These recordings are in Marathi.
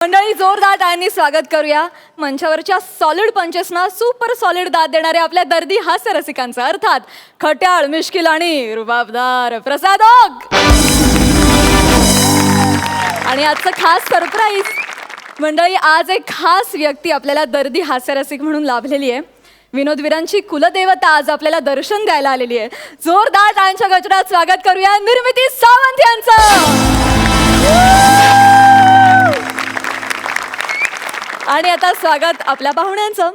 मंडळी जोरदार टाळ्यांनी स्वागत करूया मंचावरच्या सॉलिड पंचेसना सुपर सॉलिड दाद देणारे आपल्या दर्दी हास्य रसिकांचं, अर्थात खट्याळ, मिश्किल आणि रुबाबदार प्रसाद ओक. आणि आजचं खास सरप्राईज मंडळी, आज एक खास व्यक्ती आपल्याला दर्दी हास्यरसिक म्हणून लाभलेली आहे. विनोदवीरांची कुलदेवता आज आपल्याला दर्शन द्यायला आलेली आहे. जोरदार टाळ्यांच्या गजरात स्वागत करूया निर्मिती सावंत यांचं. आणि आता स्वागत आपल्या पाहुण्यांचं.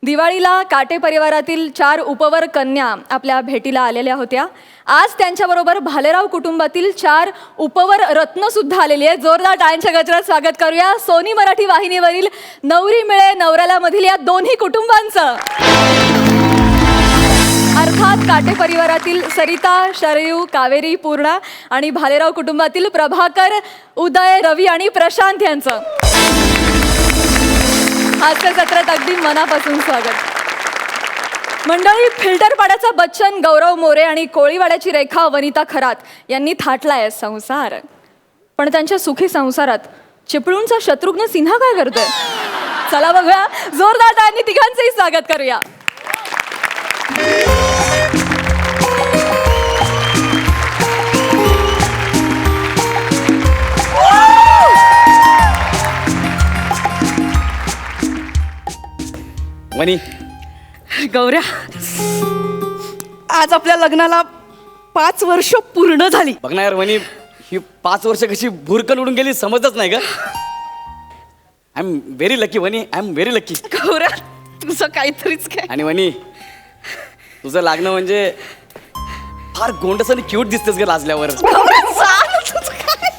दिवाळीला काटे परिवारातील 4 उपवर कन्या आपल्या भेटीला आलेल्या होत्या. आज त्यांच्याबरोबर भालेराव कुटुंबातील 4 उपवर रत्न सुद्धा आलेली आहे. जोरदार टाळ्यांच्या गजरात स्वागत करूया सोनी मराठी वाहिनीवरील नवरी मिळे नवऱ्याला मधील या दोन्ही कुटुंबांचं. अर्थात काटे परिवारातील सरिता, शरयू, कावेरी, पूर्णा आणि भालेराव कुटुंबातील प्रभाकर, उदय, रवी आणि प्रशांत यांचं. हास्य सत्रात अगदी मनापासून स्वागत. मंडळी, फिल्टरपाड्याचा बच्चन गौरव मोरे आणि कोळीवाड्याची रेखा वनिता खरात यांनी थाटलाय संसार. पण त्यांच्या सुखी संसारात चिपळूणचा शत्रुघ्न सिन्हा काय करतोय? चला बघूया. जोरदार टाळ्यांनी तिघांचंही स्वागत करूया. वनी, गौऱ्या, आज आपल्या लग्नाला 5 वर्ष पूर्ण झाली. बघ ना यार वनी, ही 5 वर्ष कशी भुरकन उडून गेली समजच नाही का. आय एम व्हेरी लकी वनी, आय एम व्हेरी लकी. गौऱ्या, तुझं काहीतरीच काय. आणि वनी, तुझं लागणं म्हणजे फार गोंडस आणि क्यूट दिसतेस ग लाजल्यावर. गौऱ्या, सांग तुझं काय.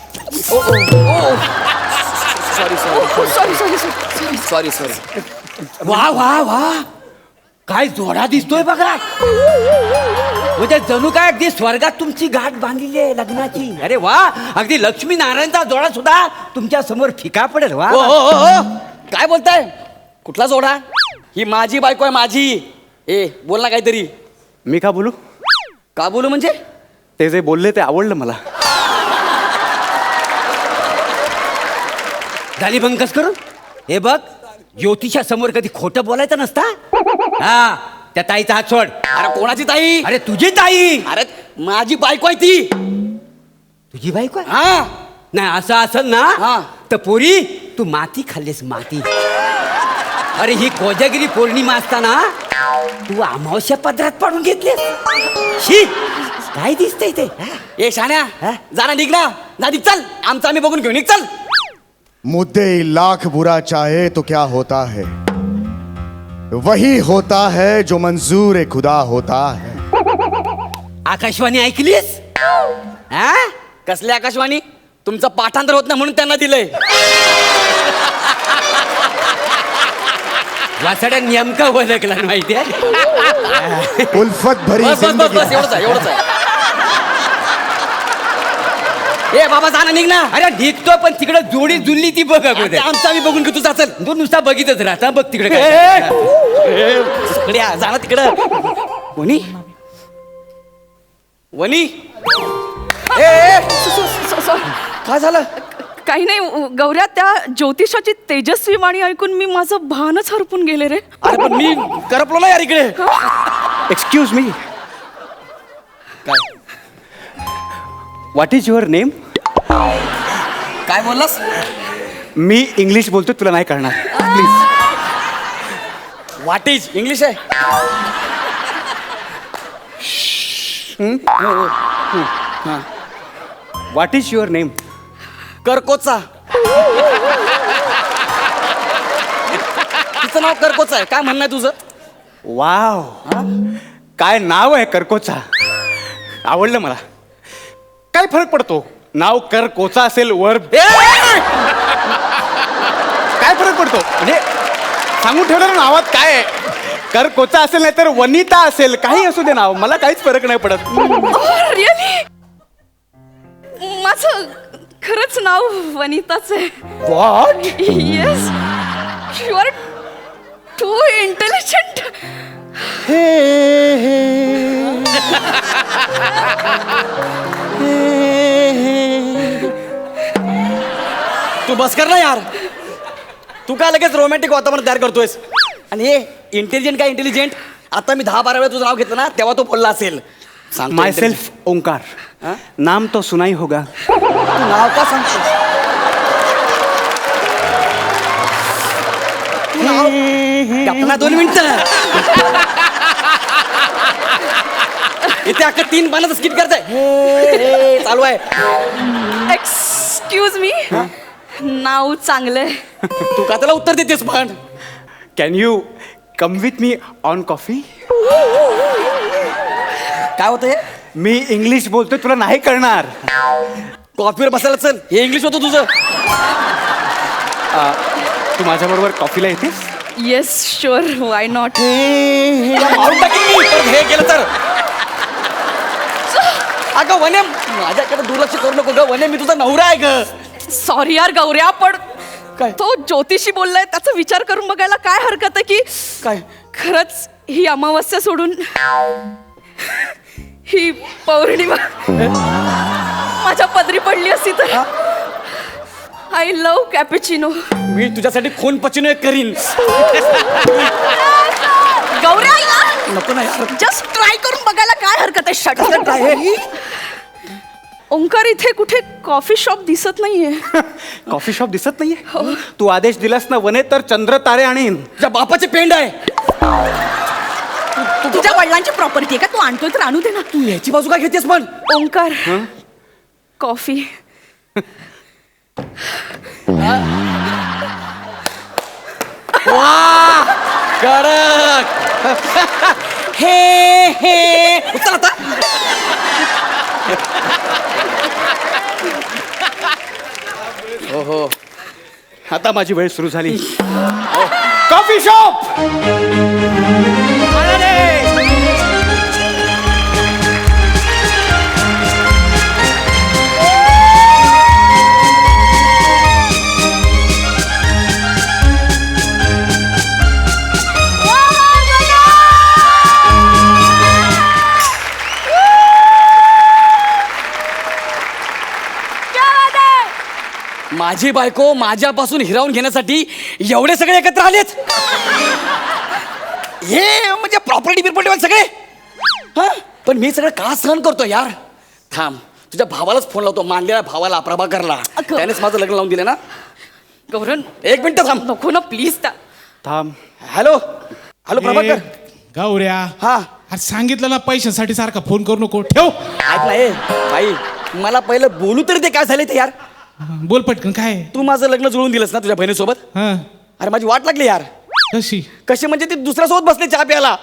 Sorry sorry. वा वा वा, काय जोडा दिसतोय बघा. म्हणजे जणू काय अगदी स्वर्गात तुमची गाठ बांधलेली आहे लग्नाची. अरे वा, अगदी लक्ष्मी नारायणचा जोडा सुद्धा तुमच्या समोर फिका पडेल. वा ओ, ओ, ओ, ओ. काय बोलताय? कुठला जोडा? ही माझी बायको आहे, माझी. ए बोल ना काहीतरी. मी का बोलू? का बोलू म्हणजे? ते जे बोलले ते आवडलं मला. झाली बंकस करून. हे बघ, ज्योतिषा समोर कधी खोटं बोलायचं नसता. हा, त्या ताईचा हात सोड. अरे कोणाची ताई? अरे तुझी ताई. अरे माझी बायको आहे ती. तुझी बायको आहे? हा. नाही, असं असेल हा. ना तर पोरी तू माती खाल्लीस, माती. अरे ही कोजागिरी पौर्णिमा असताना तू अमावस्या पदरात पाडून घेतलीस. शी, काय दिसतंय ते? ए शाण्या, हा? जा ना, निघ ना. जा निघ, चल. आमचं आम्ही बघून घेऊ, निघ चल. मुद्दे लाख बुरा चाहे तो क्या होता है, वही होता है जो मंजूर खुदा होता है. आकाशवाणी ऐकलीस? हा? कसले आकाशवाणी? तुमचं पाठांतर होत नाही म्हणून त्यांना दिलंय. वासड्या नेमका ओळखला माहितीये. उल्फत भरी बस बस बस बस, एवढंच आहे, एवढंच आहे. ए बाबा, जा ना, निघ ना. अरे निघतो, पण तिकडे जोडी जुळली ती बघ अगोदर. ते आमचं आम्ही बघून घेऊ, तू जा चल. तू नुसता बघितच राहता. बघ तिकडे ए, काय. तिकडे या, जा ना तिकडं. वनी, वनी. ए, ए, काय झालं? काही नाही गौऱ्या, त्या ज्योतिषाची तेजस्वी वाणी ऐकून मी माझं भानच हरपून गेले रे. अरे पण मी करपलो ना यार इकडे. एक्सक्यूज मी, काय व्हॉट इज युअर नेम? काय बोललास? मी इंग्लिश बोलतो, तुला नाही कळणार. प्लीज. व्हॉट इज इंग्लिश आहे? What is your name? करकोचा. तिचं नाव करकोचा आहे. काय म्हणणं आहे तुझं? वाव, काय नाव आहे करकोचा. आवडलं मला. काय फरक पडतो नाव करकोचा असेल वर? काय फरक पडतो म्हणजे सांगून ठेवलं ना नावात काय आहे. करकोचा असेल नाही तर वनिता असेल, काही असू दे नाव, मला काहीच फरक नाही पडत. रिअली? माझं खरंच नाव वनिताच आहे. What? Yes, you are too intelligent. तू बस कर ना यार. तू काय लगेच रोमॅन्टिक वातावरण तयार करतोयस आणि हे इंटेलिजंट काय इंटेलिजंट आता मी 10-12 वेळा तुझं नाव घेतलं ना तेव्हा तो बोलला असेल सांगतो माय intelligent. सेल्फ ओंकार हाँ? नाम तो सुनाई होगा. तू नाव का सांगतो तू नाव गप्पा 2 मिनिटं इथे अख्खा 3 पानाचं स्किट करताय हे चालू आहे एक्सक्यूज मी नाव चांगलंय. तू का त्याला उत्तर देतेस पण can you come with me on coffee. काय होतं हे मी इंग्लिश बोलतोय तुला नाही कळणार. कॉफीवर बसायला चल हे इंग्लिश होतं तुझं तू माझ्याबरोबर कॉफीला येतेस. Yes sure why not. मारून टाकेन मी परत हे केलं तर अगं वने माझ्याकडे दुर्लक्ष करू नको ग वने मी तुझा नवरा आहे ग. सॉरी यार गौऱ्या पण काय? तो ज्योतिषी बोललाय त्याचा विचार करून बघायला काय हरकत आहे की काय खरंच ही अमावस्या सोडून ही पौर्णिमा माझ्या पदरी पडली असती तर आय लव्ह कॅपेचिनो. मी तुझ्यासाठी खून पचिनो एक करीन गौऱ्या नको ना यार जस्ट ट्राय करून बघायला काय हरकत आहे. शट ओंकार इथे कुठे कॉफी शॉप दिसत नाहीये. कॉफी शॉप दिसत नाहीये. तू आदेश दिलास ना वने तर चंद्र तारे आणीन. तुझ्या बापाचे पेंड आहे तुझ्या वडिलांची प्रॉपर्टी आहे का तू आणतोय तर आणू दे ना. तू याची बाजू काय घेतेस पण ओंकार कॉफी. कडक हे हे उचल आता हो हो आता माझी वेळ सुरू झाली. Coffee shop. माझी बायको माझ्यापासून हिरावून घेण्यासाठी एवढे सगळे एकत्र आलेत. हे म्हणजे प्रॉपर्टी बिरपर्टी सगळे हा पण मी सगळं का सहन करतो यार. थांब तुझ्या भावालाच फोन लावतो मानलेल्या भावाला प्रभाकरला त्यानेच माझं लग्न लावून दिलं ना. गौरन 1 मिनिट थांब नको ना प्लीज. थांब. हॅलो हॅलो प्रभाकर गौऱ्या हा अरे सांगितलं ना पैशांसाठी सारखा फोन करू नको ठेव. ऐक ना ए भाई मला पहिलं बोलू तरी ते काय झाले ते यार. बोल पटकन काय तू माझं लग्न जुळून दिलंस ना तुझ्या बहिणीसोबत. हा अरे माझी वाट लागली यार. कशी कशी म्हणजे ती दुसऱ्यासोबत बसले चहा प्यायला.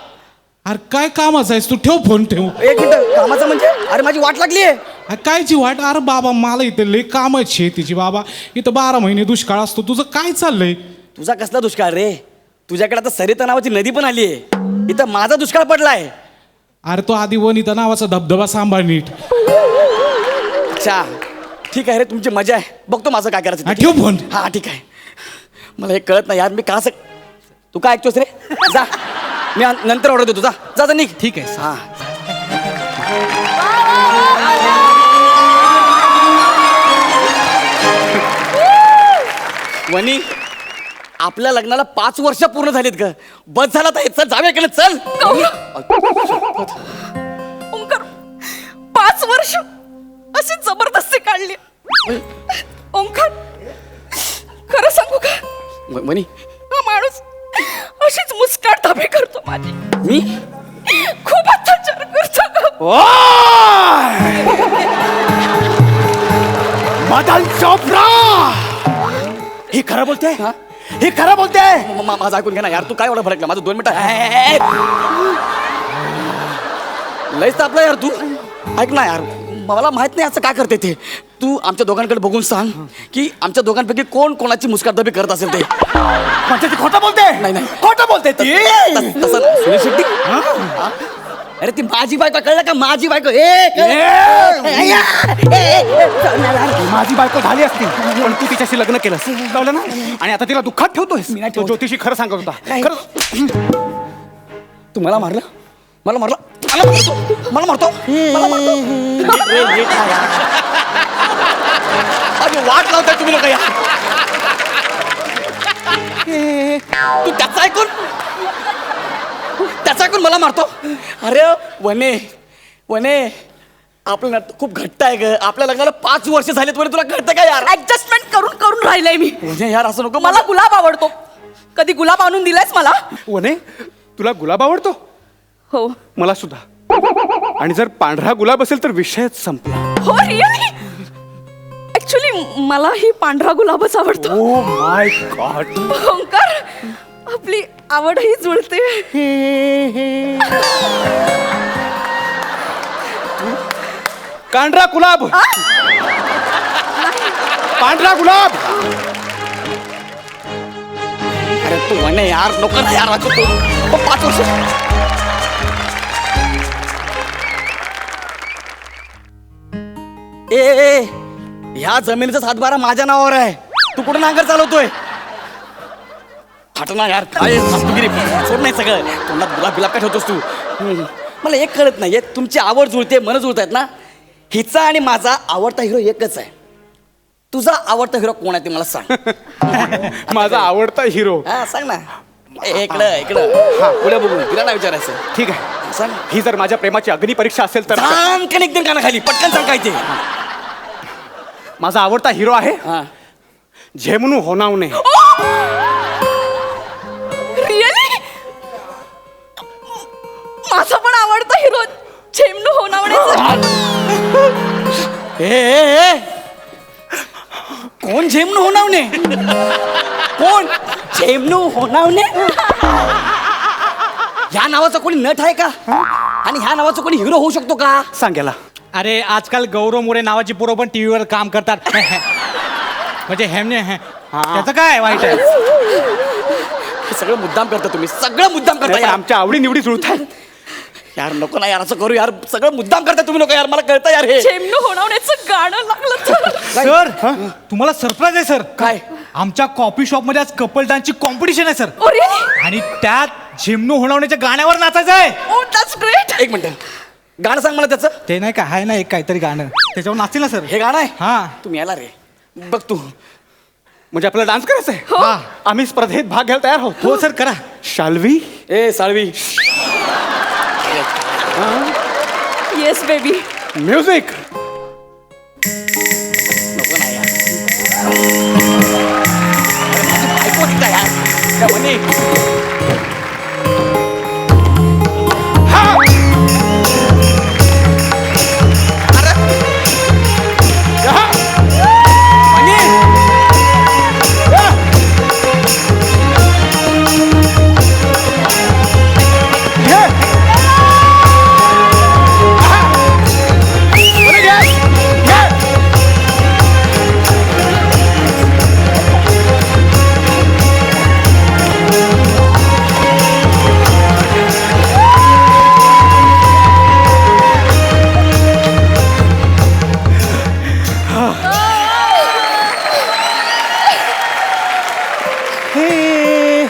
अरे काय कामाचं आहेस तू ठेव फोन ठेव. 1 मिनिट कामाचं म्हणजे अरे माझी वाट लागली आहे. अरे कायची वाट अरे बाबा मला इथे लय कामच शेतीची बाबा इथं 12 महिने दुष्काळ असतो तुझं काय चाललंय. तुझा कसला दुष्काळ रे तुझ्याकडे आता सरिता नावाची नदी पण आली आहे. इथं माझा दुष्काळ पडलाय. अरे तो आधी वनिता नावाचा धबधबा सांभाळ नीट. अच्छा ठीक आहे रे तुमची मजा आहे बघतो माझं काय करायचं हा, ते. ठेव फोन. हा ठीक आहे मला हे कळत नाही यार मी का तू काय ऐकतोस रे जा मी नंतर ऑर्डर देतो जा जा निघ. ठीक आहे हा वनी आपल्या लग्नाला 5 वर्ष पूर्ण झालीत ग. बस झाला तर चल जाऊया इकडे चल. ओंकार 5 वर्ष अशी जबरदस्ती काढली. ओंकार खरं सांगू का वनी हा माणूस अशीच मुस्काट धाबे करतो माझी. मी खूप अत्याचार करतो. मदन चोप्रा हे खरं बोलते. हे खरं बोलते. माझं ऐकून घे ना यार तू काय एवढं भडकला माझं 2 मिनिटं लयच तापला यार तू. ऐक ना यार मला माहित नाही असं काय करते ते. तू आमच्या दोघांकडे बघून सांग की आमच्या दोघांपैकी कोण कोणाची मुस्काटदाबी करत असेल ते. म्हणजे ती खोटं बोलते. नाही नाही खोटं बोलते ती. तसं सुनील शेट्टी हा? अरे ती माझी बायको कळलं का माझी बायको माझी बायको झाली असती पण तू तिच्याशी लग्न केलंस कळलं ना आणि आता तिला दुःखात ठेवतोयस. तो ज्योतिषी खरं सांगत होता. खरं तू मला मारलं मला मारलं मला मारतो वाट लावताय तुम्ही लोक यार. तू त्याचा ऐकून मला मारतो. अरे वने वने आपलं नातं खूप घट्ट आहे ग. आपल्या लग्नाला 5 वर्ष झालेत वने, तुला कळतं का यार? ऍडजस्टमेंट करून करून राहिलंय मी. वने यार असं नको. मला गुलाब आवडतो. कधी गुलाब आणून दिलायस मला? वने तुला गुलाब आवडतो? हो. मला सुद्धा. आणि जर पांढरा गुलाब असेल तर विषयच संपला. हो रिअली? ऍक्च्युली मलाही पांढरा गुलाबच आवडतो. Oh my God. ओंकार, आपली आवडही जुळते. पांढरा गुलाब. पांढरा गुलाब. अरे तू वने यार नको ना यार वाचतो. 5 वर्ष. ए ह्या जमिनीचा 7/12 माझ्या नावावर आहे. तू कुठं नांगर चालवतोय? हटना यार. काय मस्तगिरी सोड नाही सगळं. तोंडात गुलाब बिलाब काय ठेवतोस तू? मला एक कळत नाही, तुमची आवड जुळते, मन जुळतायत ना. हिचा आणि माझा आवडता हिरो एकच आहे. तुझा आवडता हिरो कोण आहे ते मला सांग. माझा आवडता हिरो. हा सांग ना. इकडं हा पुढे बघू. तिला नाही विचारायचं. ठीक आहे. सांग. ही जर माझ्या प्रेमाची अग्निपरीक्षा असेल तर सांग का एकदम कानाखाली पटकन सांग काय ते. माझा आवडता हिरो आहे हा झेमनू होनावणे. रिअली? माझा पण आवडता हिरो झेमनू होनावणेचा. ए कोण झेमनू होनावणे? कोण झेमनू होनावणे? ह्या नावाचा कोणी नट आहे का? आणि ह्या नावाचा कोणी हिरो होऊ शकतो का? सांगायला अरे आजकाल गौरव मोरे नावाची पोरं पण टीव्हीवर काम करतात. म्हणजे हेमने त्याचं काय वाईट आहे? हे सगळं मुद्दाम करता तुम्ही. सगळं मुद्दाम करता यार. आमच्या आवडी निवडी जुळतात. यार नको ना यार असं करू यार. सगळं मुद्दाम करता तुम्ही लोक यार. मला कळतं यार हे. झेमनू होनावणेचं गाणं लागलं तर. सर तुम्हाला सरप्राईज आहे सर. काय? आमच्या कॉफी शॉप मध्ये आज कपल डान्सची कॉम्पिटिशन आहे सर. Oh, really? आणि त्यात झिमनू होणावण्याच्या गाण्यावर नाचायचं आहे. Oh, that's great. एक मिनिट. गाणं सांग मला त्याचं. ते नाही का आहे ना एक काहीतरी गाणं त्याच्यावर नाचतील ना सर. हे गाणं आहे? हा. तुम्ही याला रे बघ तू. म्हणजे आपल्याला डान्स करायचा आहे. हा. आम्ही स्पर्धेत भाग घ्यायला तयार आहोत. हो सर करा. शाल्वी. ए साळवी. Yes baby. म्युझिक. नको ना यार. ऐकू एकदा यार. त्या म्हणे.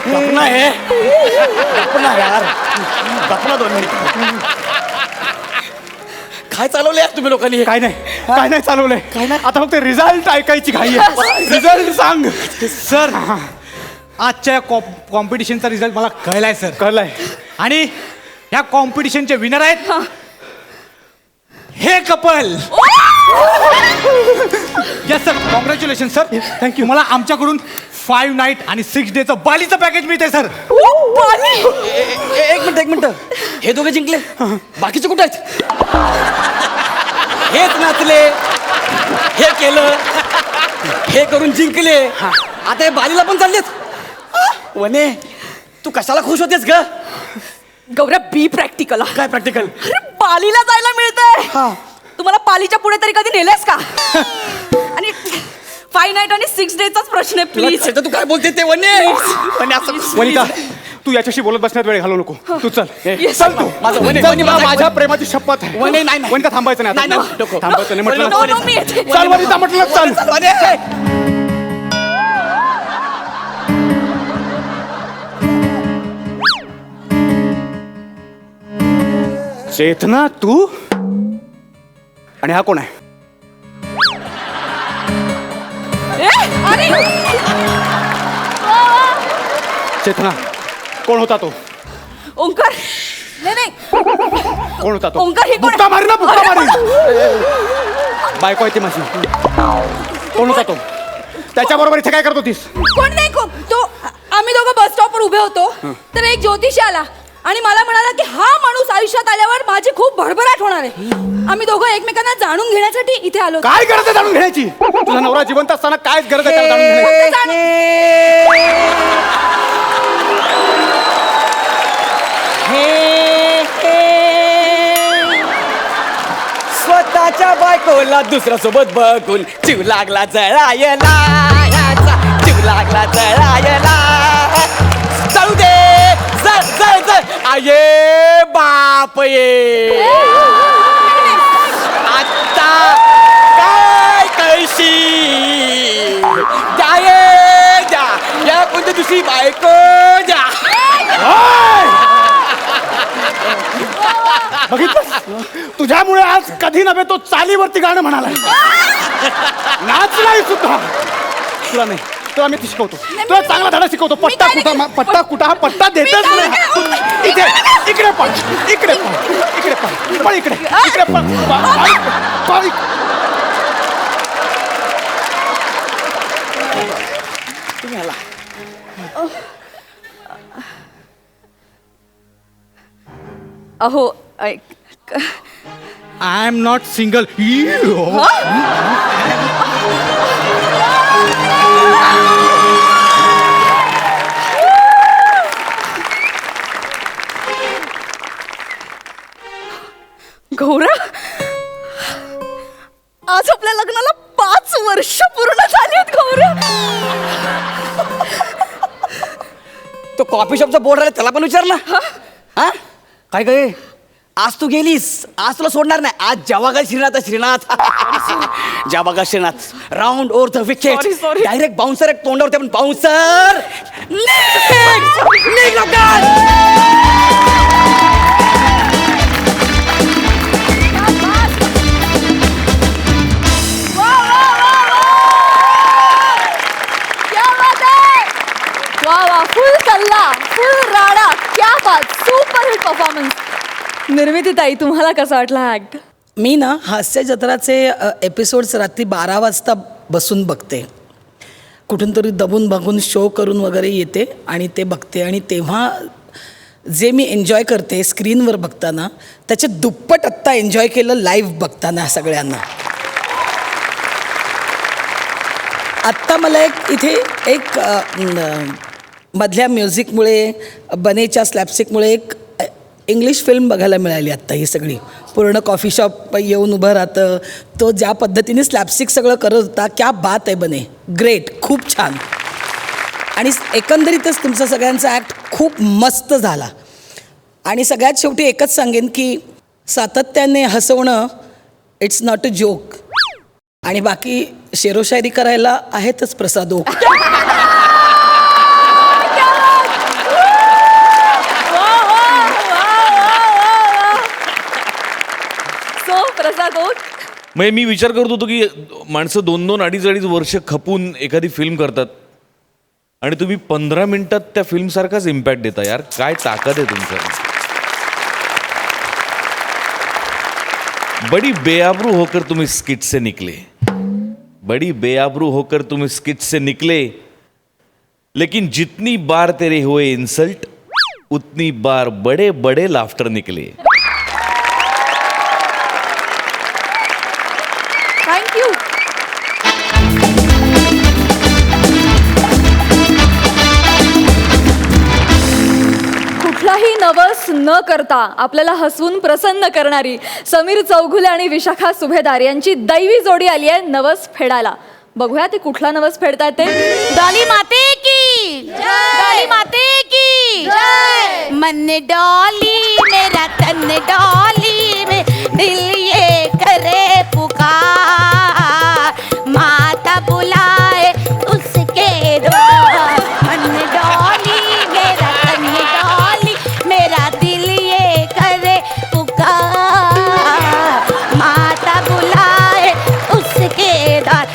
गपना आहे. गपना यार. गपना 2 मिनिट. काय चालवलं यार तुम्ही लोकांनी? काय नाही चालवलंय. काय नाही. आता फक्त रिझल्ट ऐकायची घाई आहे. रिझल्ट सांग. सर आजच्या कॉम्पिटिशनचा रिझल्ट मला कळलाय सर. कळलंय. आणि ह्या कॉम्पिटिशनचे विनर आहेत हे couple. Yes sir congratulation sir. Thank you. मला आमच्याकडून 5 नाईट आणि 6 डेचं बालीचं पॅकेज मिळते सर. एक मिनिट. हे दोघे जिंकले. बाकीचे कुठे आहेत? हेच नाचले, हे केलं, हे करून जिंकले. आता हे बालीला पण चाललेत. वने तू कशाला खुश होतेस ग? गौरव बी प्रॅक्टिकल. काय प्रॅक्टिकल? अरे पालीला जायला मिळतंय. तुम्हाला पालीच्या पुढे तरी कधी नेलंयस का? आणि 5 नाईट आणि 6 डेचाच प्रश्न आहे प्लीज. तू काय बोलते ते वने? वने असं वनिता तू याच्याशी बोलत बसण्यात वेळ घालवू नको. तू चल. Yes. चल तू. माझं वने, चल, वने, तुला माझं- माझ्या प्रेमाची शपथ आहे. वने, नाही. वनिता थांबायचं नाही आता. नाही, नको. थांबायचं नाही म्हटलं. No, no, मी येते. चल वनिता म्हटलं चल. वने. चेतना तू आणि हा कोण आहे? ए, अरे चेतना, कोण होता तो? ओंकार नाही नाही कोण होता तो? ओंकार हे कोण? बुक्का मारी ना, बुक्का मारी. बायको आहे ती माझी. कोण होता तो? त्याच्याबरोबर इथे काय करत होतीस? कोण नाही तो आम्ही दोघं बस स्टॉपवर उभे होतो तर एक ज्योतिषी आला आणि मला म्हणाला की हा माणूस आयुष्यात आल्यावर माझी खूप भरभराट होणार आहे. आम्ही दोघं एकमेकांना जाणून घेण्यासाठी इथे आलो. काय गरज आहे जाणून घेण्याची? तुझा नवरा जिवंत असताना काय गरज आहे त्याला जाणून घेण्याची? फक्त स्वतःच्या बायकोला दुसऱ्या सोबत बघून जीव लागला जळायला, याचा जीव लागला जळायला. जाऊ दे, जळ जळ जळ, आये बाप ये. आता काय कळशी द्या ये, द्या या कोणत्या दुसरी बायको द्या. बघितलं, तुझ्यामुळे आज कधी नव्हे तो चालीवरती गाणं म्हणाला. नाचलाय सुद्धा. तुला नाही, तुला मी शिकवतो, तुला चांगला धडा शिकवतो. पट्टा कुठा, पट्टा कुठा, हा पट्टा देतच नाही. इथे इकडे पण, इकडे पण, इकडे पण, पण इकडे, इकडे पण. अहो ऐक I am not single. Gaura आज आपल्या लग्नाला 5 वर्ष पूर्ण झाली आहेत. गौरा तो कॉफी शॉपचा बोर्ड राहिला त्याला पण विचार ना. हा काय काय आज तू गेलीस, आज तुला सोडणार नाही. आज जेव्हा काय श्रीनाथ श्रीनाथ जेव्हा का Srinath round over the wicket, Sorry, sorry. Direct bouncer एक तोंडावरती पण बाउन्सर वा वा, फुल कल्ला, फुल राडा, क्या बात, सुपर हिट परफॉर्मन्स. निर्मिती ताई, तुम्हाला कसा वाटला हा ऍक्ट? मी ना हास्य जत्राचे एपिसोड्स रात्री 12 वाजता बसून बघते. कुठून तरी दबून बघून शो करून वगैरे येते आणि ते बघते. आणि तेव्हा जे मी एन्जॉय करते स्क्रीनवर बघताना त्याचे दुप्पट आत्ता एन्जॉय केलं लाईव्ह बघताना सगळ्यांना. आत्ता मला एक मधल्या म्युझिकमुळे बनेच्या स्लॅपस्टिकमुळे एक इंग्लिश फिल्म बघायला मिळाली आत्ता. ही सगळी पूर्ण कॉफी शॉप येऊन उभं राहतं, तो ज्या पद्धतीने स्लॅपस्टिक सगळं करत होता, क्या बात आहे बने, ग्रेट, खूप छान. आणि एकंदरीतच तुमचा सगळ्यांचा ॲक्ट खूप मस्त झाला. आणि सगळ्यात शेवटी एकच सांगेन की सातत्याने हसवणं इट्स नॉट अ जोक. आणि बाकी शेरोशायरी करायला आहेतच प्रसादो. प्रसाद ओक. म्हणजे मी विचार करत होतो की माणसं 2-2, 2.5 वर्ष खपून एखादी फिल्म करतात आणि तुम्ही 15 मिनिटात त्या फिल्म सारखाच इम्पॅक्ट देता. यार काय ताकद आहे तुमच्या. बड़ी बेआबरू होकर तुम इस स्किट से निकले, बड़ी बेआबरू होकर तुम इस स्किट से निकले, लेकिन जितनी बार तेरे हुए इंसल्ट उतनी बार बड़े बड़े लाफ्टर निकले. थँक्यू. कुठलाही नवस न करता आपल्याला हसवून प्रसन्न करणारी समीर चौघुले आणि विशाखा सुभेदार यांची दैवी जोडी आली आहे नवस फेडायला. बघूया ते कुठला नवस फेडतायत ते. डॉली माते की डॉली माते की मन डॉली मेरा तन डॉली में दिल ये करे पुकार, माता बुलाए उसके द्वार. मन डॉली मेरा तन डॉली मेरा दिल ये करे पुकार, माता बुलाए उसके द्वार.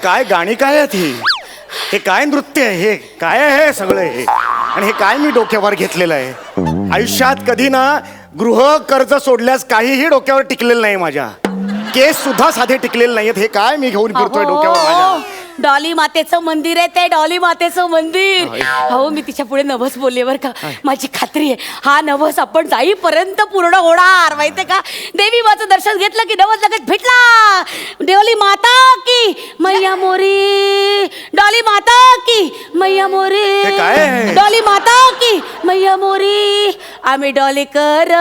काय गाणी काय आहेत ही? हे काय नृत्य आहे? हे काय आहे हे सगळं हे? आणि हे काय मी डोक्यावर घेतलेलं आहे? आयुष्यात कधी ना गृह कर्ज सोडल्यास काहीही डोक्यावर टिकलेलं नाही माझ्या. केस सुद्धा साधे टिकलेले नाहीत. हे काय मी घेऊन फिरतोय डोक्यावर माझ्या? डॉली मातेचं मंदिर आहे ते, डॉली मातेचं मंदिर. हो मी तिच्या पुढे नवस बोलले बर का. माझी खात्री आहे हा नवस आपण जाईपर्यंत पूर्ण होणार, माहितीये का. देवी माचं दर्शन घेतलं की नवस लगेच भेटला. डॉली माता की मैया मोरी, डॉली माता की मैया मोरी, हे काय आहे? डॉली माता की मैया मोरी. आम्ही डॉलीकर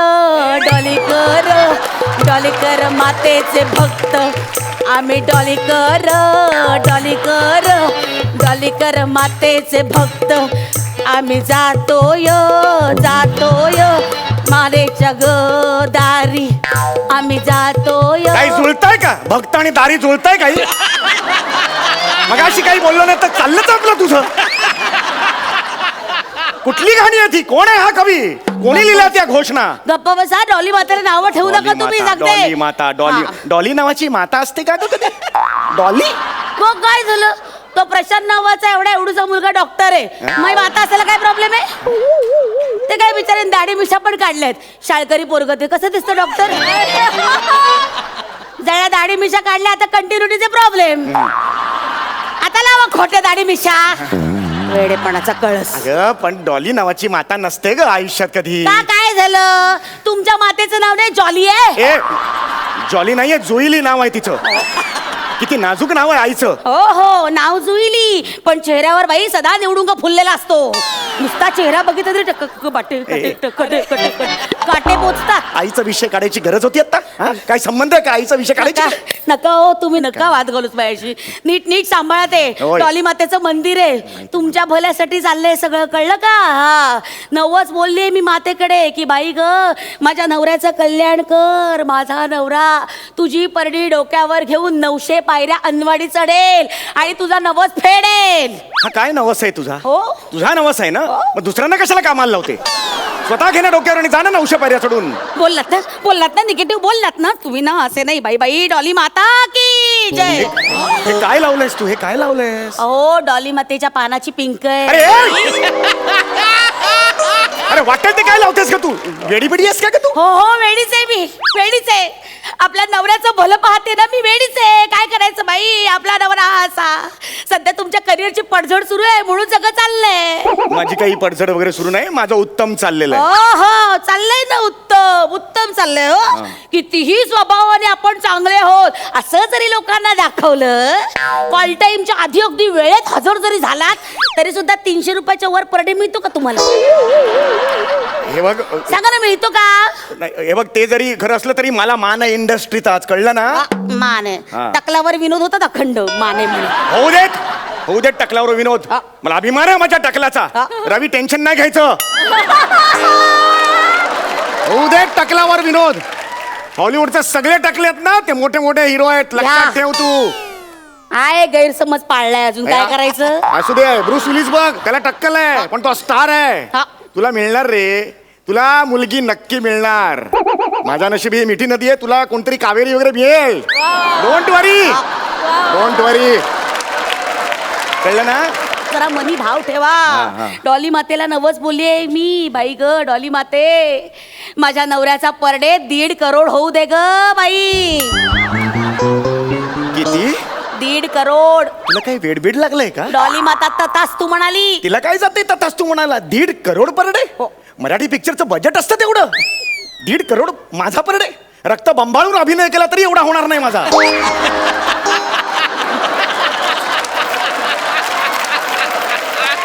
डॉलीकर डॉलीकर मातेचे भक्त. आम्ही डॉलीकर डॉलीकर डॉलीकर मातेचे भक्त. आम्ही जातोय जातोय मारेच्या दारी. आम्ही जातोय. काही जुळताय का? भक्त आणि दारी जुळताय काही? मगाशी काही बोललो नाही तर चाललंच आपलं तुझं. कुठली गाणी आहे ती? कोण आहे हा कवी? कोणी लिहिल्या त्या घोषणा? गप्प बसा. डॉली मातेला नावं ठेवू नका तुम्ही. सांगते डॉली माता, डॉली डॉली नावाची माता असते का ग कधी? डॉली मग काय झालं? तो प्रशांत नावाचा एवढा मुलगा डॉक्टर आहे. मग माता असायला काय प्रॉब्लेम आहे? ते काय बिचारे दाढी मिशा पण काढल्यात. शाळकरी पोरग ते कसं दिसतं डॉक्टर? जरा दाढी मिशा काढल्या आता कंटिन्युटीचे प्रॉब्लेम. आता लावा खोट्या दाढी मिशा. वेडेपणाचा कळस. अगं पण डॉली नावाची माता नसते ग आयुष्यात कधी. का काय झालं? तुमच्या मातेचं नाव नाही जॉली आहे? ए जॉली नाहीये, जुईली नाव आहे तिचं. किती नाजूक नाव आहे आईचं. हो हो नाव जुईली, पण चेहऱ्यावर बाई सदा निवडून फुललेला असतो. नुसता चेहरा बघितला तरी काटे पोचतात. आईचा विषय काढायची गरज होती आता? हा? काय संबंध आहे का आईचा विषय काढायची? नका हो तुम्ही नका वाद घालूच माझ्याशी. नीट नीट सांभाळा ते. होय. डॉली मातेचं मंदिर आहे. तुमच्या भल्यासाठी चाललंय सगळं, कळलं का. हा नवस बोलले मी मातेकडे की बाई ग माझ्या नवऱ्याचं कल्याण कर. माझा नवरा तुझी परडी डोक्यावर घेऊन 900 पायऱ्या अनवाडी चढेल आणि तुझा नवस फेडेल. हा काय नवस आहे तुझा? हो. तुझा नवस आहे ना? मग दुसऱ्यांना कशाला कामाला लावते? स्वतः घे ना डोक्यावर आणि जा ना 900 पायऱ्या चढून. बोललात ना निगेटिव्ह बोललात ना तुम्ही ना. असे नाही बाई बाई. डॉली माता की जय. हे काय लावलंयस तू? हे काय लावलंयस? अहो डॉली मातेच्या पानाची पिंक आहे. अरे वाटेल ते काय लावतेस का तू? वेडीबिडी आहेस का तू? हो हो वेडीच आहे मी, वेडीच आहे. आपल्या नवऱ्याचं भलं पाहते ना मी, वेडीच आहे. काय करायचं बाई, आपला नवरा हा असा. सध्या तुमच्या करिअरची पडझड सुरू आहे म्हणून सगळं चाललंय. माझी काही पडझड वगैरे सुरू नाही. माझं उत्तम चाललेलं आहे. हो हो चाललंय ना उत्तम उत्तम चाललंय. हो कितीही स्वभावाने आपण चांगले आहोत असं जरी लोकांना दाखवलं, कॉल टाइमच्या आधी अगदी वेळेत हजर जरी झालात तरी सुद्धा 300 रुपयाच्या वर पर डे मिळतो का तुम्हाला? हे बघ सांगा ना मिळतो का? नाही, हे बघ ते जरी खरं असलं तरी मला मान आहे इंडस्ट्रीत आज, कळलं ना? माने हा. टकलावर विनोद होतात अखंड माने म्हणे. होऊ देत टकलावर विनोद. मला अभिमान आहे माझ्या टकलाचा. रवी टेन्शन नाही घ्यायचं. होऊ देत टकलावर विनोद. हॉलिवूडचे सगळे टकलेत ना ते मोठे मोठे हिरो आहेत, लक्षात ठेव तू. आहे गैरसमज पाळलाय अजून काय करायचं. असू दे. ब्रूस विलिस बघ, त्याला टक्कल आहे पण तो स्टार आहे. हा. तुला मिळणार रे, तुला मुलगी नक्की मिळणार. माझ्या नशीब ही मिठी नदी आहे. तुला कोणतरी कावेरी वगैरे मिळेल. डोंट वरी, डोंट वरी. कळलं ना? जरा मनी भाव ठेवा. डॉली मातेला नवस बोलली मी बाई ग. डॉली माते माझ्या नवऱ्याचा पर डे 1.5 करोड होऊ दे ग बाई. किती? 1.5 करोड. तुला काही वेडबीड लागलंय का? डॉली माता ततास तू म्हणाली. तिला काय जाते ततास तू म्हणाला. 1.5 करोड पर डे? मराठी पिक्चरचं बजेट असतं तेवढं. 1.5 करोड माझा पर डे. रक्त बंबाळून अभिनय केला तरी एवढा होणार नाही माझा.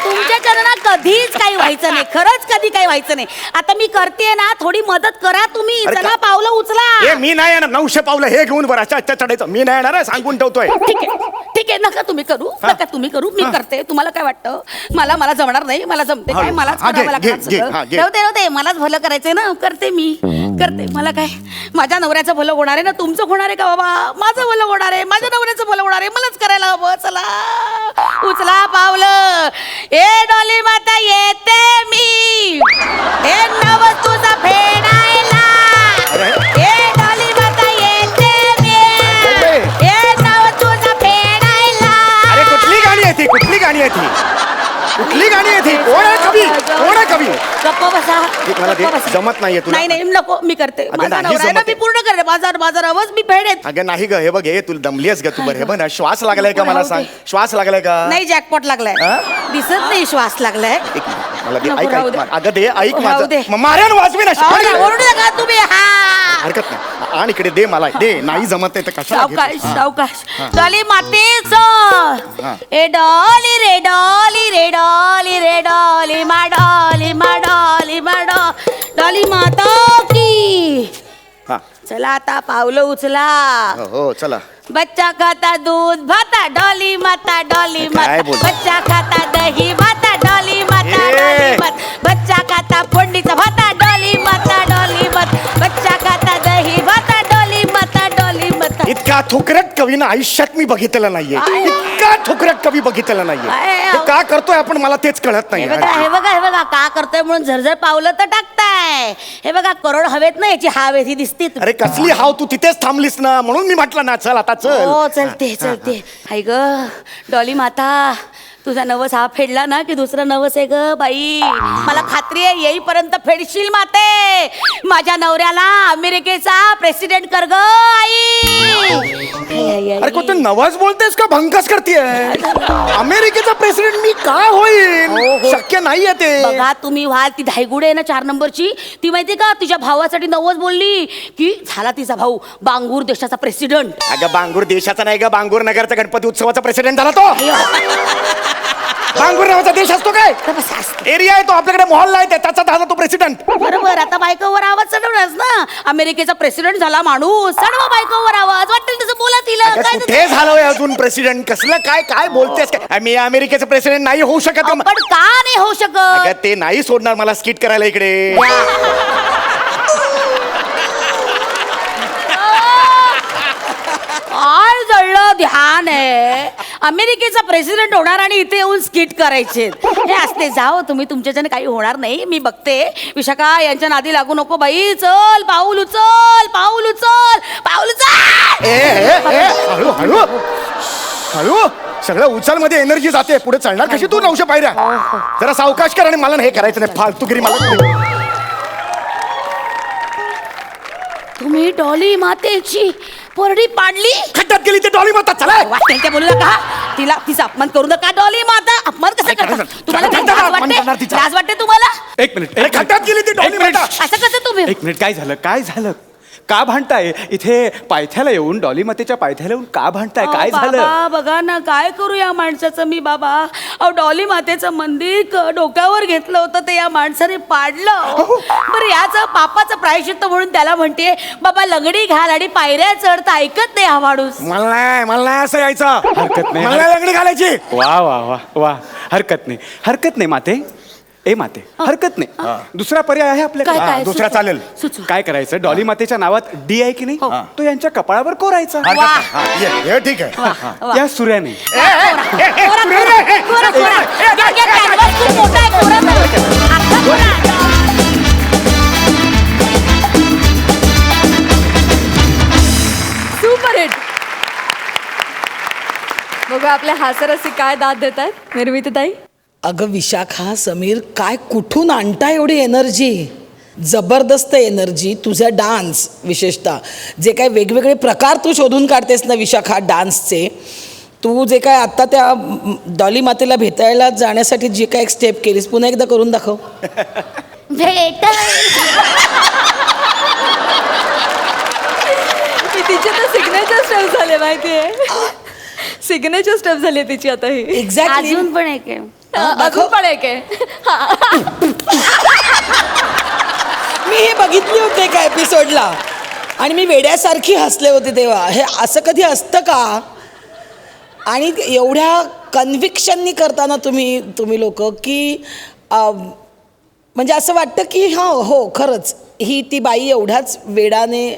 तुमच्या चरणात कधीच काही व्हायचं नाही. खरंच कधी काही व्हायचं नाही. आता मी करते ना, थोडी मदत करा तुम्ही. अरे चला का- पावलं उचला. मी नाही येणार. 900 पावलं हे घेऊन बरं अच्छा चढायचं. मी नाही येणार आहे, सांगून ठेवतोय. ठीक आहे ठीक आहे. नका तुम्ही करू, नका तुम्ही करू. मी करते. तुम्हाला काय वाटतं? मला जमणार नाही. मला जमते काय? मलाच हा, घे, करावं लागणार घे, सगळं. हा, घे. ठेवते मलाच भलं करायचंय ना. करते मी करते. मला काय माझ्या नवऱ्याचं भलं होणार आहे ना तुमचं होणार आहे का बाबा? माझं भलं होणार आहे, माझ्या नवऱ्याचं भलं होणार आहे. मलाच करायला हवं. चला उचला पावलं. ए डॉली माता येते मी. हे नवस तुझं फेडायला. ए डॉली माता येते मी. हे नवस तुझं फेडायला. गप्पा बसा मला दे. गप्पा बसा. जमत नाहीये तुला. नाही नको मी करते अगं, माझा नाही नवरा आहे ना, जमत मी आहे. पूर्ण करते माझा रवच मी फेडेत. अगं नाही ग, हे बघ, हे तुला दमलीस ग तू. बरं हे बघ ना, श्वास लागलाय का मला सांग. श्वास लागलाय का? नाही जॅकपॉट लागलाय हा? दिसत नाही श्वास लागलाय. एक मिनिट, मला दे. नको, ऐक राहू ऐक दे. अगं दे, ऐक राहू माझं. दे. मार्यान वाजवी ना. ओरडू नका तुम्ही. हा हरकत नाही. आणि इकडे दे मला, दे. नाही जमत नाही तर कशाला सावकाश घेतोस? हा. सावकाश डॉली मातेच हा. ए डॉली रे डॉली रे डॉली रे डॉली मा डॉली डॉली माता की. हा. चला आता पावलं उचला. हो चला. बच्चा खाता दूध भाता डॉली माता डॉली काय माता. बोलतो? बच्चा खाता दही भाता डॉली माता ए! डॉली माता. बच्चा खाता फोडणीचा भाता डॉली माता डॉली माता. बच्चा खाता दही भाता डॉली माता डॉली माता. इतका थुकरट कवी ना आयुष्यात मी बघितलेला नाहीये. इतका थुकरट कवी बघितलेला नाहीये. आहे. हे का करतोय आपण मला तेच कळत नाही. हे बघा का करतोय म्हणून झरझर पावलं तर टाकताय. हे बघा करोड हवेत ना याची हावेत ही दिसते. अरे कसली हाव, तू तिथेच थांबलीस ना म्हणून मी म्हटलं ना चल आता चल. हो चलते हाय ग डॉली माता. तुझा नवस हा फेडला ना की दुसरं नवस आहे ग बाई. मला खात्री आहे येईपर्यंत फेडशील माते. माझ्या नवऱ्याला अमेरिकेचा प्रेसिडेंट कर ग आई. अरे कोणतं नवाज बोलतेस का भंकस करतेय? अमेरिकेचा प्रेसिडेंट मी का होईल? शक्य नाहीये ते. बघा तुम्ही व्हाल ती धायगुडे आहे ना 4 नंबरची, ती माहितीये का तुझ्या भावासाठी नवस बोलली की झाला तिचा भाऊ बांगूर देशाचा प्रेसिडेंट. अगं बांगूर देशाचा नाही ग, बांगूर नगरचा गणपती उत्सवाचा प्रेसिडेंट झाला तो. बांगूर नावाचा देश असतो काय? एरिया आहे तो, आपल्याकडे मोहल्ला आहे त्याचा झाला तो प्रेसिडेंट. बरोबर. आता बायकोवर आवाज चढवलास ना. अमेरिकेचा प्रेसिडेंट झाला माणूस, चढवा बायकोवर आवाज. वाटेल तसं बोला तिला. काय कुठे झालोय अजून प्रेसिडेंट? कसलं काय काय बोलतेस काय? मी अमेरिकेचं प्रेसिडेंट नाही होऊ शकत. पण का नाही होऊ शकत? अगं ते नाही सोडणार मला स्किट करायला इकडे. काय जळलं ध्यान आहे. अमेरिकेचा प्रेसिडेंट होणार आणि इथे येऊन स्किट करायचे. हे असते जाओ तुम्ही, तुमच्याच्याने काही होणार नाही. मी बघते. विशाखा यांच्या नादी लागू नको बाई. चल पाऊल उचल पाऊल उचल पाऊल उचल. हळू हळू हळू. सगळं उचल मध्ये एनर्जी जाते. पुढे चढणार कशी तू 900 पायऱ्या? जरा सावकाश कर. आणि मला हे करायचं नाही फालतूगिरी. मला तुम्ही डॉली मातेची परडी पाडली. खड्ड्यात गेली ते डॉली माता. चला वाटेल ते बोलू नका. तिचा अपमान करू नका. डॉली माता अपमान कसा करता तुम्हाला? काही लाज वाटते तुम्हाला? एक मिनिट अरे खड्ड्यात गेली ती डॉली माता. असं कसं तुम्ही? एक मिनिट, काय झालं का भांडताय इथे? पायथ्याला येऊन डॉली मातेच्या पायथ्याला येऊन का भांडताय? काय झालं? बाबा बघा ना काय करू या माणसाचं मी. बाबा अहो डॉली मातेचं मंदिर डोक्यावर घेतलं होतं ते या माणसाने पाडलं. बरं याचं पापाचं प्रायश्चित्त म्हणून त्याला म्हणते बाबा लंगडी घाल आणि पायऱ्या चढता. ऐकत नाही हा माणूस. मला नाही असं यायचं. हरकत नाही. मला लंगडी घालायची. वा वा वा वा. हरकत नाही माते. ए माते हरकत नाही. दुसरा पर्याय आहे आपल्याकडे. काय? दुसरा चालेल. काय करायचं? डॉली मातेच्या नावात डी आहे की नाही, तो यांच्या कपाळावर कोरायचा. हे ठीक आहे. या सूर्याने. Super hit. बघा आपल्या हास्यरसी काय दाद देत आहेत निर्मितीताई. अगं विशाखा समीर काय कुठून आणता एवढी एनर्जी? जबरदस्त एनर्जी. तुझा डान्स विशेषतः जे काय वेगवेगळे प्रकार तू शोधून काढतेस ना विशाखा डान्सचे. तू जे काय आत्ता त्या डॉली मातेला भेटायला जाण्यासाठी जे काय एक स्टेप केलीस पुन्हा एकदा करून दाखव. तिचे तर सिग्नेचर स्टेप झाले माहितीये. सिग्नेचर स्टेप झाली तिची आता ही. एक्झॅक्टली. अजून पण एक आहे. अजून पण एक आहे. मी हे बघितली होते एका एपिसोडला आणि मी वेड्यासारखी हसले होते तेव्हा. हे असं कधी असतं का? आणि एवढ्या कन्व्हिक्शननी करताना तुम्ही लोक की म्हणजे असं वाटतं की हो खरंच ही ती बाई एवढ्याच वेडाने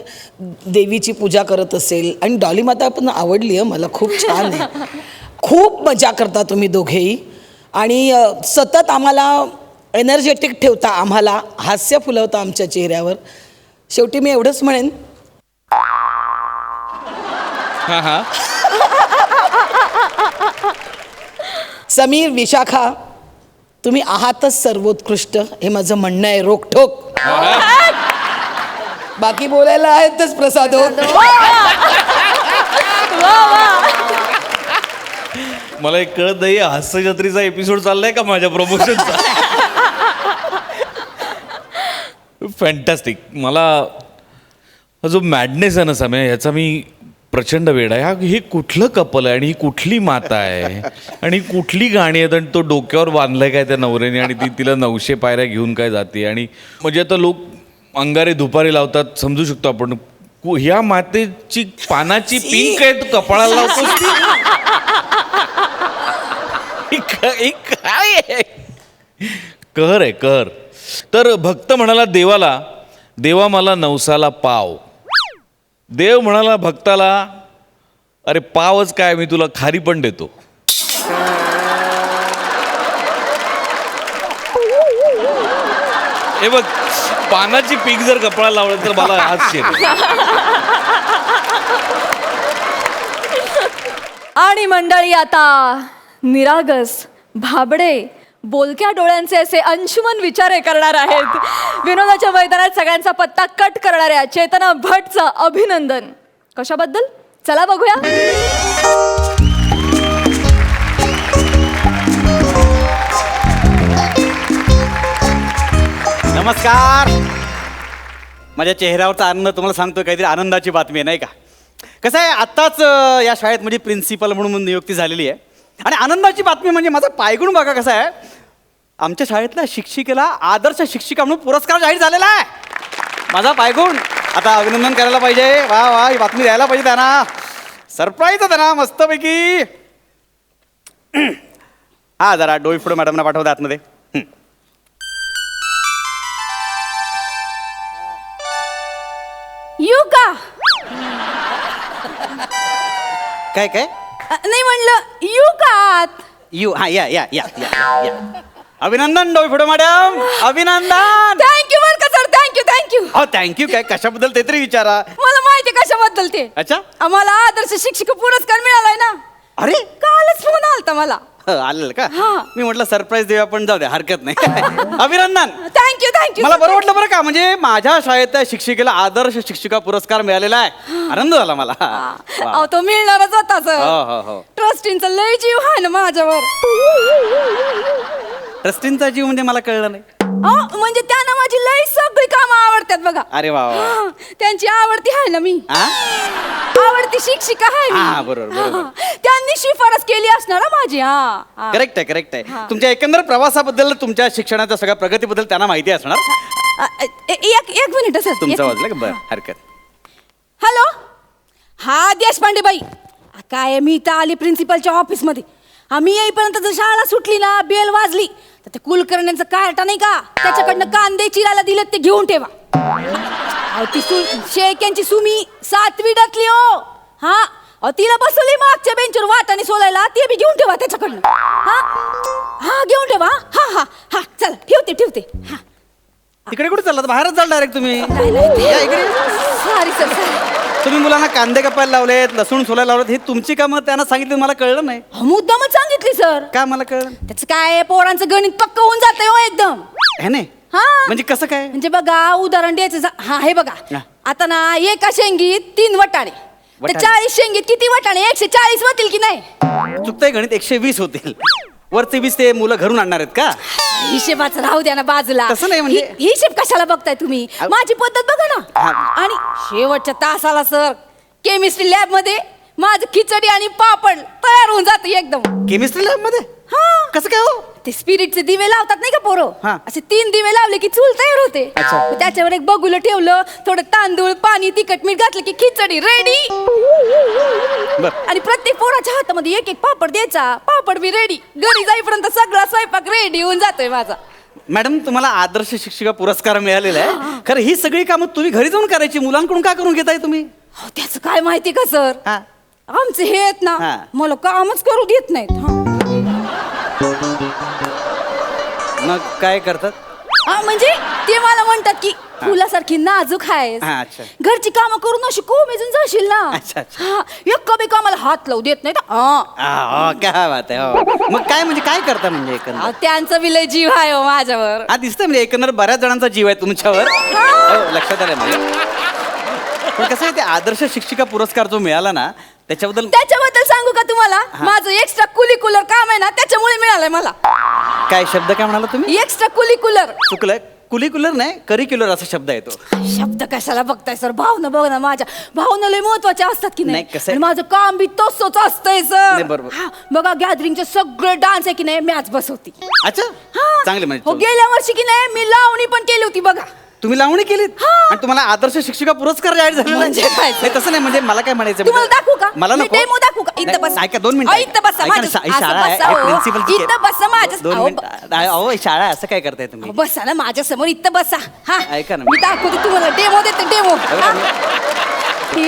देवीची पूजा करत असेल. आणि डॉली माता पण आवडली आहे मला. खूप छान आहे. खूप मजा करता तुम्ही दोघेही आणि सतत आम्हाला एनर्जेटिक ठेवता. आम्हाला हास्य फुलवता आमच्या चेहऱ्यावर. शेवटी मी एवढंच म्हणेन समीर विशाखा तुम्ही आहातच सर्वोत्कृष्ट हे माझं म्हणणं आहे रोखठोक. बाकी बोलायला आहेतच प्रसाद हो. मला एक कळत नाही हास्य जत्रेचा एपिसोड चाललाय का माझ्या प्रमोशनचा. फॅन्टॅस्टिक. मला हा जो मॅडनेस आहे ना समय ह्याचा मी प्रचंड वेळ आहे. हे कुठलं कपल आहे आणि ही कुठली माता आहे आणि कुठली गाणी आहेत आणि तो डोक्यावर बांधलाय काय त्या नवऱ्याने आणि ती तिला 900 पायऱ्या घेऊन काय जाते. आणि म्हणजे आता लोक अंगारे दुपारी लावतात समजू शकतो आपण. ह्या मातेची पानाची पिंक आहे तू कपाळाला लावतोस काय आहे? कहर आहे कहर. तर भक्त म्हणाला देवाला, देवा मला नवसाला पाव. देव म्हणाला भक्ताला, अरे पावच काय मी तुला खारी पण देतो. हे बघ पानाची पीक जर कपडा लावलं तर मला आज आणि मंडळी आता निरागस भाबडे बोलक्या डोळ्यांचे असे अंशुमन विचारे करणार आहेत. विनोदाच्या मैदानात सगळ्यांचा पत्ता कट करणाऱ्या चेतना भटचं अभिनंदन. कशाबद्दल चला बघूया. नमस्कार. माझ्या चेहऱ्यावरचा आनंद तुम्हाला सांगतोय काहीतरी आनंदाची बातमी आहे नाही का. कसं आहे आत्ताच या शाळेत माझी प्रिन्सिपल म्हणून नियुक्ती झालेली आहे. आणि आनंदाची बातमी म्हणजे माझा पायगुण बघा कसा आहे. आमच्या शाळेतल्या शिक्षिकेला आदर्श शिक्षिका म्हणून पुरस्कार जाहीर झालेला आहे. माझा पायगुण आता अभिनंदन करायला पाहिजे. वा वा ही बातमी द्यायला पाहिजे त्यांना. सरप्राईज आहे त्यांना मस्तपैकी. हा जरा डोईफोडे मॅडमना पाठवता आतमध्ये. येऊ का? काय काय नाही म्हणलं येऊ का आत? यू हा या या या या या. अभिनंदन डोईफोडे मॅडम अभिनंदन. थँक्यू बरं का सर. Thank you thank you. हो थँक्यू. काय कशाबद्दल ते तरी विचारा. मला माहिती कशाबद्दल ते. अच्छा आम्हाला आदर्श शिक्षक पुरस्कार मिळालाय ना. अरे कालच फोन आलता मला. आलेलं का. हा. मी म्हटलं सरप्राईज देऊया पण जाऊ द्या हरकत नाही. अभिनंदन. Thank you thank you. मला बरं वाटलं बरं का. म्हणजे माझ्या शाळेत शिक्षिकेला आदर्श शिक्षिका पुरस्कार मिळालेला आहे. आनंद झाला मला. अहो तो मिळणारच होता हो सर. हो हो. ट्रस्टींचा लय जीव आहे ना माझ्यावर. ट्रस्टींचा जीव म्हणजे मला कळलं नाही. म्हणजे त्यांना माझी लय सगळी कामं आवडतात बघा. अरे वा वा. हा, त्यांची आवडती आहे ना मी. हा? आवडती शिक्षिका आहे मी. हा, बरोबर, बरोबर. हा, त्यांनी शिफारस केली असणार हा माझी. हा करेक्ट आहे करेक्ट आहे. तुमच्या एकंदर प्रवासाबद्दल तुमच्या शिक्षणाच्या सगळ्या प्रगतीबद्दल त्यांना माहिती असणार. एक मिनिट सर. तुमचं वाजलं का बरं हरकत. हॅलो हा देशपांडे बाई. काय मी इथं आली प्रिन्सिपलच्या ऑफिसमध्ये. आम्ही येईपर्यंत जर शाळा सुटली ना बेल वाजली तर ते कुलकर्ण्यांचं कार्टा नाही का त्याच्याकडनं कांदे चिरायला दिलेत ते घेऊन ठेवा. अहो ती शेळक्यांची सुमी 7वी डकली हो. हा तिला बसवली मागच्या बेंचवर वाटाने सोलायला. ते बी घेऊन ठेवा त्याच्याकडनं. हा हा घेऊन ठेवा. हा हा हा चल ठेवते ठेवते. हा तिकडे कुठे चाललात बाहेरच जाल डायरेक्ट तुम्ही. या इकडे. Sorry sir sorry. तुम्ही मुलांना कांदे कापायला लावलेत लसूण सोलायला लावलेत हे तुमची कामं त्यांना सांगितली मला कळलं नाही. मुद्दामच सांगितली सर. काय मला कळलं त्याचं काय पोरांचं गणित पक्क होऊन जातंय हो एकदम. हे नाही. हा म्हणजे कसं काय. म्हणजे बघा उदाहरण द्यायचं हा हे बघा. हा. आता ना एका शेंगीत 3 वटाणे. तर वटाणे. 40 शेंगीत किती वटाणे 140 होतील की नाही. चुकतंय गणित 120 होतील. वरचे 20 ते मुलं घरून आणणार आहेत का. हिशेबाचं राहू द्या ना बाजूला. तसं नाही म्हणजे. हिशेब कशाला बघताय तुम्ही. माझी पद्धत बघा ना. हा. आणि शेवटच्या तासाला सर केमिस्ट्री लॅब मध्ये माझं खिचडी आणि पापड तयार होऊन जातं एकदम. केमिस्ट्री लॅब मध्ये. हा कसं काय हो. ते स्पिरिटचे दिवे लावतात नाही का पोरं. हा. असे 3 दिवे लावले की चूल तयार होते. अच्छा. मग त्याच्यावर एक बगुलं ठेवलं थोडं तांदूळ पाणी तिखट मीठ घातलं की खिचडी रेडी. आणि प्रत्येक पोराच्या हातामध्ये एक एक पापड द्यायचा. पापड बी रेडी. घरी जाईपर्यंत सगळा स्वयंपाक रेडी होऊन जातोय माझा. मॅडम तुम्हाला आदर्श शिक्षिका पुरस्कार मिळालेला आहे. खरं ही सगळी कामं तुम्ही घरी जाऊन करायची मुलांकडून का करून घेताय तुम्ही. त्याचं काय माहिती का सर. हा. आमचे हे आहेत ना हा. मला कामच करू देत नाहीत. मग काय करतात. म्हणजे ते मला म्हणतात की फुलासारखी नाजूक आहेस हा, अच्छा. घरची कामं करून अशी कोमेजून जाशील ना अच्छा, अच्छा. हा, एक कमी कामाला हात लावू देत नाही तर, हा. काय बात आहे हो. मग काय म्हणजे काय करता म्हणजे एकंदर अहो, त्यांचा विलय जीव आहे हो माझ्यावर हा दिसतंय म्हणजे एकंदर बऱ्याच जणांचा जीव आहे तुमच्यावर हो, लक्षात आलं मला पण कसं आहे ते आदर्श शिक्षिका पुरस्कार जो मिळाला ना त्याच्याबद्दल सांगू का तुम्हाला माझं एक्स्ट्रा कुलिकुलर काम आहे ना त्याच्यामुळे मिळालंय मला काय शब्द काय म्हणाला तुम्ही एक्स्ट्रा कुलिकुलर चुकलंय कुलिक्युलर नाही करिक्युलर असा शब्द आहे तो शब्द कशाला बघताय सर भावना बघ ना माझ्या भावना लय महत्वाच्या असतात की नाही, नाही कसं आहे? आणि माझं काम बी तसंच असतंय नाही, सर बरोबर. हा, बघा गॅदरिंगचे सगळे डान्स आहे की नाही मॅच बसवती अच्छा हा. चांगले हो म्हणजे गेल्या वर्षी की नाही मी लावणी पण केली होती बघा तुम्ही लावणी केलीत आणि तुम्हाला आदर्श शिक्षिका पुरस्कार जाहीर झालेला म्हणजे आहे. काय? नाही, तसं नाही म्हणजे मला काय म्हणायचं तुम्हाला दाखवू का मला मी नको डेमो दाखवू का इथं नाही, बसा ऐका 2 मिनिटं अहो, इथं बसा ऐका ना, माझ्या ही शाळा आहे बसा, हो. प्रिन्सिपल इथं बसा माझ्या 2 मिनिटं अहो ही शाळा आहे, असं काय करताय तुम्ही बसा ना माझ्या समोर इथं बसा हा ऐका ना. मी दाखवते तुम्हाला डेमो देते डेमो